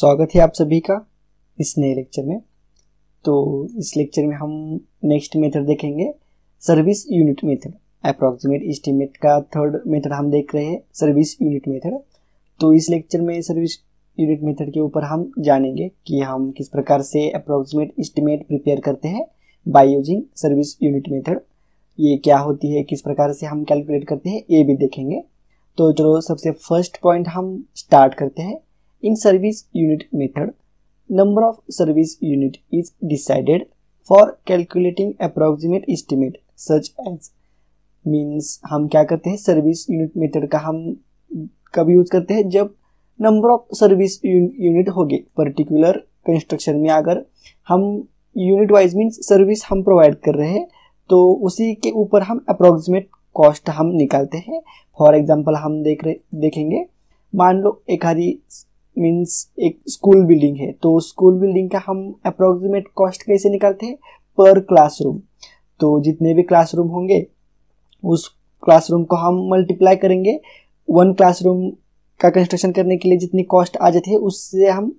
स्वागत है आप सभी का इस नए लेक्चर में। तो इस लेक्चर में हम नेक्स्ट मेथड देखेंगे, service unit method. Approximate estimate का थर्ड मेथड हम देख रहे हैं, सर्विस यूनिट मेथड। तो इस लेक्चर में सर्विस यूनिट मेथड के ऊपर हम जानेंगे कि हम किस प्रकार से अप्रॉक्सीमेट एस्टीमेट प्रिपेयर करते हैं by using service unit method. ये क्या होती है, किस प्रकार से हम कैलकुलेट करते हैं, ये भी देखेंगे। तो चलो सबसे फर्स्ट पॉइंट हम स्टार्ट करते हैं। In service unit method, number of service unit is decided for calculating approximate estimate such as means हम क्या करते हैं, सर्विस यूनिट मेथड का हम कब यूज करते हैं, जब नंबर ऑफ सर्विस यूनिट हो गए पर्टिकुलर कंस्ट्रक्शन में। अगर हम यूनिट वाइज मीन्स सर्विस हम प्रोवाइड कर रहे हैं तो उसी के ऊपर हम अप्रोक्सीमेट कॉस्ट हम निकालते हैं। फॉर एग्जांपल हम देखेंगे, मान लो एक आधी मीन्स एक स्कूल बिल्डिंग है, तो स्कूल बिल्डिंग का हम अप्रोक्सीमेट कॉस्ट कैसे निकालते हैं, पर क्लासरूम। तो जितने भी क्लासरूम होंगे उस क्लासरूम को हम मल्टीप्लाई करेंगे। वन क्लासरूम का कंस्ट्रक्शन करने के लिए जितनी कॉस्ट आ जाती है उससे हम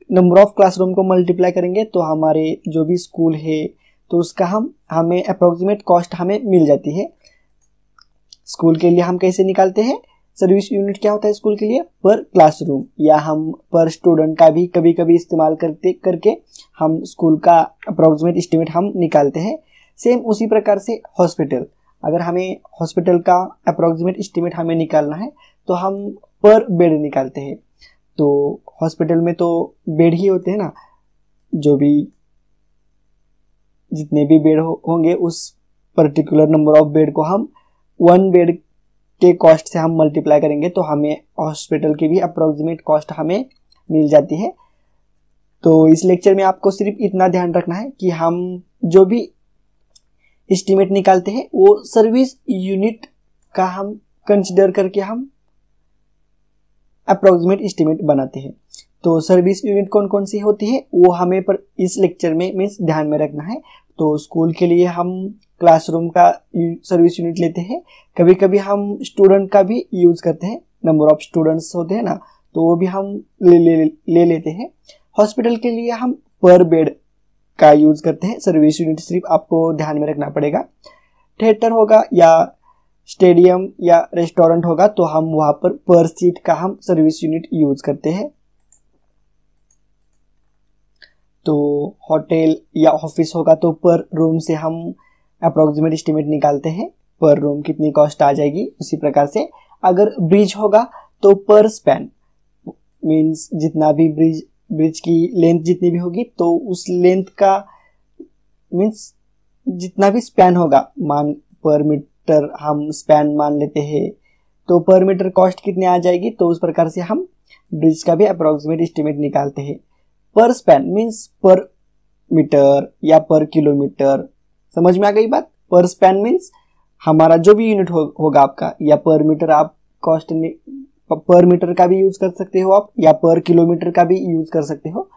नंबर ऑफ क्लासरूम को मल्टीप्लाई करेंगे, तो हमारे जो भी स्कूल है तो उसका हमें अप्रोक्सीमेट कॉस्ट हमें मिल जाती है। स्कूल के लिए हम कैसे निकालते हैं, सर्विस यूनिट क्या होता है स्कूल के लिए, पर क्लासरूम, या हम पर स्टूडेंट का भी कभी कभी इस्तेमाल करके हम स्कूल का अप्रोक्सीमेट एस्टीमेट हम निकालते हैं। सेम उसी प्रकार से हॉस्पिटल, अगर हमें हॉस्पिटल का अप्रोक्सीमेट एस्टीमेट हमें निकालना है तो हम पर बेड निकालते हैं। तो हॉस्पिटल में तो बेड ही होते हैं ना, जो भी जितने भी बेड होंगे उस पर्टिकुलर नंबर ऑफ बेड को हम वन बेड के कॉस्ट से हम मल्टीप्लाई करेंगे तो हमें हॉस्पिटल की भी अप्रोक्सीमेट कॉस्ट हमें मिल जाती है। तो इस लेक्चर में आपको सिर्फ इतना ध्यान रखना है कि हम जो भी एस्टीमेट निकालते हैं वो सर्विस यूनिट का हम कंसीडर करके हम अप्रोक्सीमेट एस्टीमेट बनाते हैं। तो सर्विस यूनिट कौन कौन सी होती है वो हमें पर इस लेक्चर में मीन्स ध्यान में रखना है। तो स्कूल के लिए हम क्लासरूम का सर्विस यूनिट लेते हैं, कभी कभी हम स्टूडेंट का भी यूज करते हैं, नंबर ऑफ स्टूडेंट्स होते हैं ना तो वो भी हम ले लेते हैं। हॉस्पिटल के लिए हम पर बेड का यूज करते हैं सर्विस यूनिट, सिर्फ आपको ध्यान में रखना पड़ेगा। थिएटर होगा या स्टेडियम या रेस्टोरेंट होगा तो हम वहां पर सीट का हम सर्विस यूनिट यूज करते हैं। तो होटल या ऑफिस होगा तो पर रूम से हम अप्रोक्सीमेट एस्टीमेट निकालते हैं, पर रूम कितनी कॉस्ट आ जाएगी। उसी प्रकार से अगर ब्रिज होगा तो पर स्पैन मीन्स जितना भी ब्रिज की लेंथ जितनी भी होगी तो उस लेंथ का मीन्स जितना भी स्पैन होगा, मान पर मीटर हम स्पैन मान लेते हैं तो पर मीटर कॉस्ट कितनी आ जाएगी, तो उस प्रकार से हम ब्रिज का भी अप्रोक्सीमेट एस्टीमेट निकालते हैं। पर स्पैन मीन्स पर मीटर या पर किलोमीटर, समझ में आ गई बात। पर स्पैन मीन्स हमारा जो भी यूनिट होगा आपका, या पर मीटर आप कॉस्ट पर मीटर का भी यूज कर सकते हो आप, या पर किलोमीटर का भी यूज कर सकते हो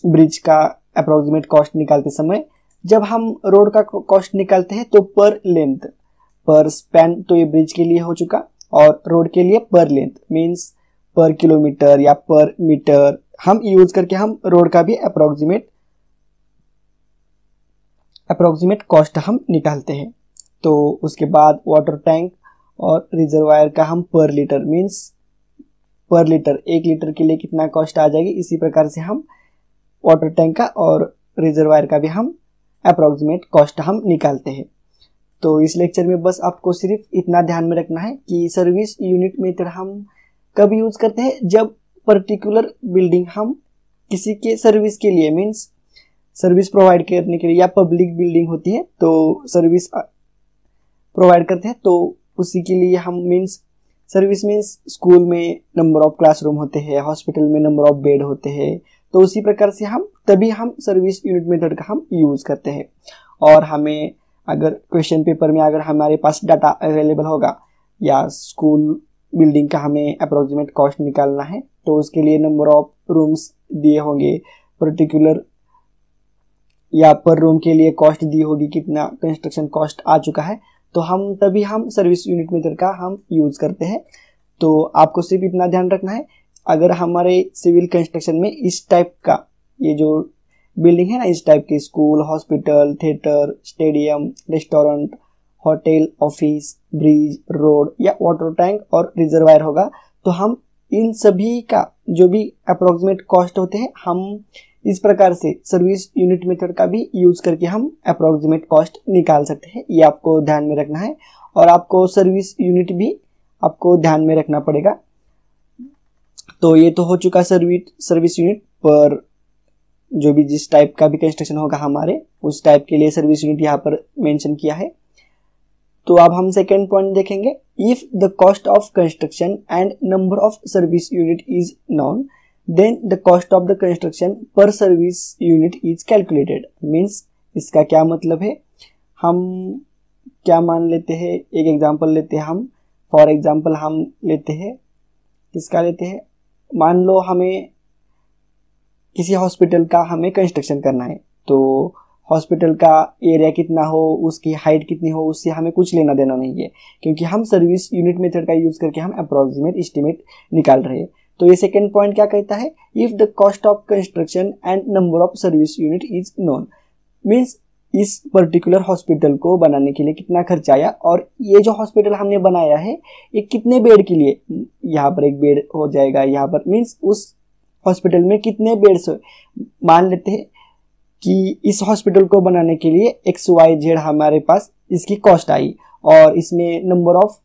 ब्रिज का अप्रोक्सीमेट कॉस्ट निकालते समय। जब हम रोड का कॉस्ट निकालते हैं तो पर लेंथ, पर स्पैन तो ये ब्रिज के लिए हो चुका, और रोड के लिए पर लेंथ मीन्स पर किलोमीटर या पर मीटर हम यूज करके हम रोड का भी अप्रोक्सीमेट कॉस्ट हम निकालते हैं। तो उसके बाद वाटर टैंक और रिजर्वायर का हम पर लीटर मीन्स पर लीटर 1 लीटर के लिए कितना कॉस्ट आ जाएगी, इसी प्रकार से हम वाटर टैंक का और रिजर्वायर का भी हम अप्रोक्सीमेट कॉस्ट हम निकालते हैं। तो इस लेक्चर में बस आपको सिर्फ इतना ध्यान में रखना है कि सर्विस यूनिट मेथड हम कब यूज करते हैं, जब पर्टिकुलर बिल्डिंग हम किसी के सर्विस के लिए मीन्स सर्विस प्रोवाइड करने के लिए, या पब्लिक बिल्डिंग होती है तो सर्विस प्रोवाइड करते हैं, तो उसी के लिए हम मीन्स सर्विस मीन्स स्कूल में नंबर ऑफ क्लासरूम होते हैं, हॉस्पिटल में नंबर ऑफ बेड होते हैं, तो उसी प्रकार से तभी हम सर्विस यूनिट मेथड का हम यूज करते हैं। और हमें अगर क्वेश्चन पेपर में अगर हमारे पास डाटा अवेलेबल होगा या स्कूल बिल्डिंग का हमें अप्रोक्सीमेट कॉस्ट निकालना है तो उसके लिए नंबर ऑफ रूम्स दिए होंगे पर्टिकुलर, या पर रूम के लिए कॉस्ट दी होगी, कितना कंस्ट्रक्शन कॉस्ट आ चुका है, तो तभी हम सर्विस यूनिट मेथड का हम यूज करते हैं। तो आपको सिर्फ इतना ध्यान रखना है, अगर हमारे सिविल कंस्ट्रक्शन में इस टाइप का ये जो बिल्डिंग है ना, इस टाइप के school, hospital, theatre, stadium, restaurant, hotel, office, bridge, road या वाटर टैंक और रिजर्वायर होगा, तो हम इन सभी का जो भी अप्रोक्सीमेट कॉस्ट होते हैं, हम इस प्रकार से सर्विस यूनिट मेथड का भी यूज करके हम अप्रोक्सीमेट कॉस्ट निकाल सकते हैं। ये आपको ध्यान में रखना है और आपको सर्विस यूनिट भी आपको ध्यान में रखना पड़ेगा। तो ये तो हो चुका सर्विस यूनिट पर जो भी जिस टाइप का भी कंस्ट्रक्शन होगा हमारे, उस टाइप के लिए सर्विस यूनिट यहाँ पर मेंशन किया है। तो अब हम सेकेंड पॉइंट देखेंगे। If the cost of construction and number of service unit is known, then the cost of the construction per service unit is calculated. Means इसका क्या मतलब है, हम क्या मान लेते हैं, एक एग्जांपल लेते हैं हम। फॉर एग्जांपल हम लेते हैं, किसका लेते हैं, मान लो हमें किसी हॉस्पिटल का हमें कंस्ट्रक्शन करना है, तो हॉस्पिटल का एरिया कितना हो, उसकी हाइट कितनी हो, उससे हमें कुछ लेना देना नहीं है, क्योंकि हम सर्विस यूनिट मेथड का यूज करके हम अप्रोक्सीमेट एस्टिमेट निकाल रहे हैं। तो ये सेकंड पॉइंट क्या कहता है, if the cost of construction and number of service unit is known, means इस पर्टिकुलर हॉस्पिटल को बनाने के लिए कितना खर्च आया और ये जो हॉस्पिटल हमने बनाया है ये कितने बेड के लिए, यहाँ पर एक बेड हो जाएगा, यहाँ पर मीन्स उस हॉस्पिटल में कितने बेड्स, मान लेते हैं कि इस हॉस्पिटल को बनाने के लिए XYZ हमारे पास इसकी कॉस्ट आई और इसमें नंबर ऑफ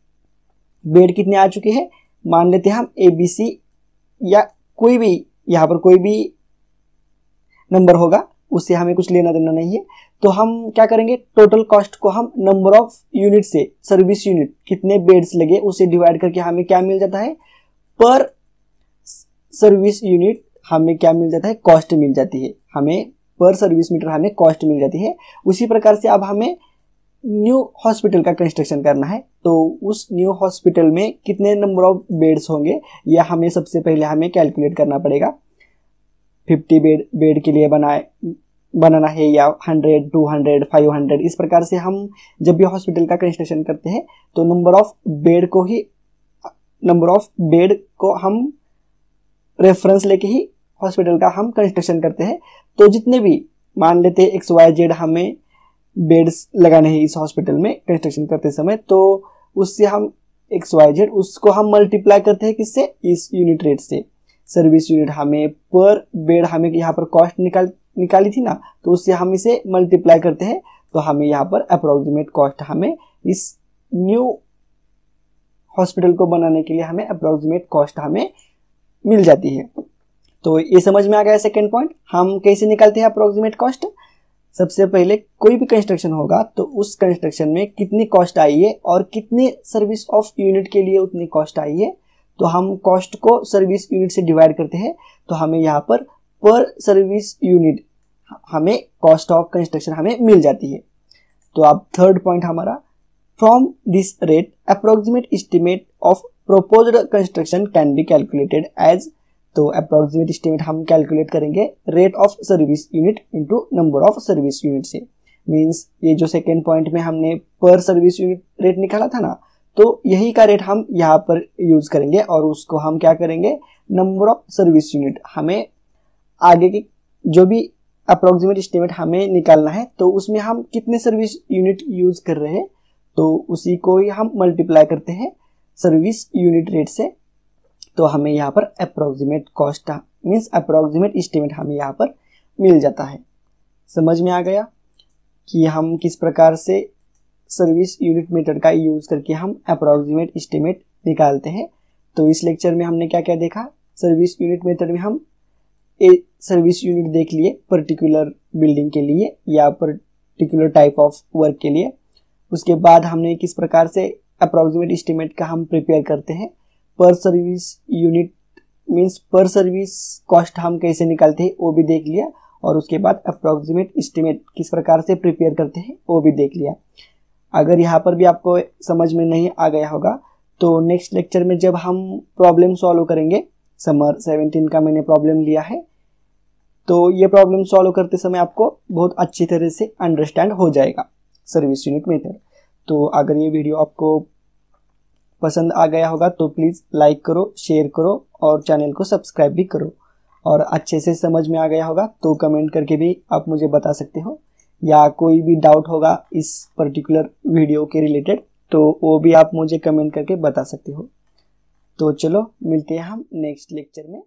बेड कितने आ चुके हैं, मान लेते हैं हम ABC या कोई भी यहाँ पर कोई भी नंबर होगा, उससे हमें कुछ लेना देना नहीं है। तो हम क्या करेंगे, टोटल कॉस्ट को हम नंबर ऑफ यूनिट से, सर्विस यूनिट कितने बेड्स लगे उसे डिवाइड करके हमें क्या मिल जाता है, पर सर्विस यूनिट हमें क्या मिल जाता है, कॉस्ट मिल जाती है, हमें पर सर्विस मीटर हमें कॉस्ट मिल जाती है। उसी प्रकार से अब हमें न्यू हॉस्पिटल का कंस्ट्रक्शन करना है, तो उस न्यू हॉस्पिटल में कितने नंबर ऑफ बेड्स होंगे यह हमें सबसे पहले हमें कैलकुलेट करना पड़ेगा। 50 बेड के लिए बनाना है या 100, 200, 500, इस प्रकार से हम जब भी हॉस्पिटल का कंस्ट्रक्शन करते हैं तो नंबर ऑफ बेड को हम रेफरेंस लेके ही हॉस्पिटल का हम कंस्ट्रक्शन करते हैं। तो जितने भी मान लेते हैं XYZ हमें बेड्स लगाने हैं इस हॉस्पिटल में कंस्ट्रक्शन करते समय, तो उससे हम XYZ उसको हम मल्टीप्लाई करते हैं किससे, इस यूनिट रेट से। सर्विस यूनिट हमें पर बेड हमें यहाँ पर कॉस्ट निकाली थी ना, तो उससे हम इसे मल्टीप्लाई करते हैं, तो हमें यहाँ पर अप्रोक्सीमेट कॉस्ट हमें इस न्यू हॉस्पिटल को बनाने के लिए हमें अप्रोक्सीमेट कॉस्ट हमें मिल जाती है। तो ये समझ में आ गया सेकेंड पॉइंट, हम कैसे निकालते हैं अप्रोक्सीमेट कॉस्ट। सबसे पहले कोई भी कंस्ट्रक्शन होगा तो उस कंस्ट्रक्शन में कितनी कॉस्ट आई है और कितनी सर्विस ऑफ यूनिट के लिए उतनी कॉस्ट आई है, तो हम कॉस्ट को सर्विस यूनिट से डिवाइड करते हैं, तो हमें यहाँ पर सर्विस यूनिट हमें कॉस्ट ऑफ कंस्ट्रक्शन हमें मिल जाती है। तो अब थर्ड पॉइंट हमारा, from this rate approximate estimate of proposed construction can be calculated as, तो अप्रोक्सीमेट एस्टिमेट हम कैलकुलेट करेंगे rate of service unit into number of service unit से। मींस ये जो सेकेंड पॉइंट में हमने पर सर्विस यूनिट रेट निकाला था ना, तो यही का रेट हम यहाँ पर यूज करेंगे और उसको हम क्या करेंगे, नंबर ऑफ सर्विस यूनिट, हमें आगे की जो भी अप्रोक्सीमेट एस्टिमेट हमें निकालना है तो उसमें हम कितने सर्विस यूनिट यूज कर रहे हैं, तो उसी को ही हम मल्टीप्लाई करते हैं सर्विस यूनिट रेट से, तो हमें यहाँ पर approximate cost means approximate estimate हमें यहाँ पर मिल जाता है। समझ में आ गया कि हम किस प्रकार से सर्विस यूनिट मेथड का यूज करके हम अप्रोक्सीमेट एस्टिमेट निकालते हैं। तो इस लेक्चर में हमने क्या क्या देखा, सर्विस यूनिट मेथड में हम एक सर्विस यूनिट देख लिए पर्टिकुलर बिल्डिंग के लिए या पर्टिकुलर टाइप ऑफ वर्क के लिए। उसके बाद हमने किस प्रकार से अप्रोक्सीमेट एस्टिमेट का हम प्रिपेयर करते हैं, पर सर्विस यूनिट मींस पर सर्विस कॉस्ट हम कैसे निकालते हैं वो भी देख लिया, और उसके बाद अप्रोक्सीमेट एस्टिमेट किस प्रकार से प्रिपेयर करते हैं वो भी देख लिया। अगर यहाँ पर भी आपको समझ में नहीं आ गया होगा तो नेक्स्ट लेक्चर में जब हम प्रॉब्लम सॉल्व करेंगे, समर 17 का मैंने प्रॉब्लम लिया है, तो ये प्रॉब्लम सॉल्व करते समय आपको बहुत अच्छी तरह से अंडरस्टैंड हो जाएगा सर्विस यूनिट मेथड। तो अगर ये वीडियो आपको पसंद आ गया होगा तो प्लीज़ लाइक करो, शेयर करो और चैनल को सब्सक्राइब भी करो। और अच्छे से समझ में आ गया होगा तो कमेंट करके भी आप मुझे बता सकते हो, या कोई भी डाउट होगा इस पर्टिकुलर वीडियो के रिलेटेड तो वो भी आप मुझे कमेंट करके बता सकते हो। तो चलो मिलते हैं हम नेक्स्ट लेक्चर में।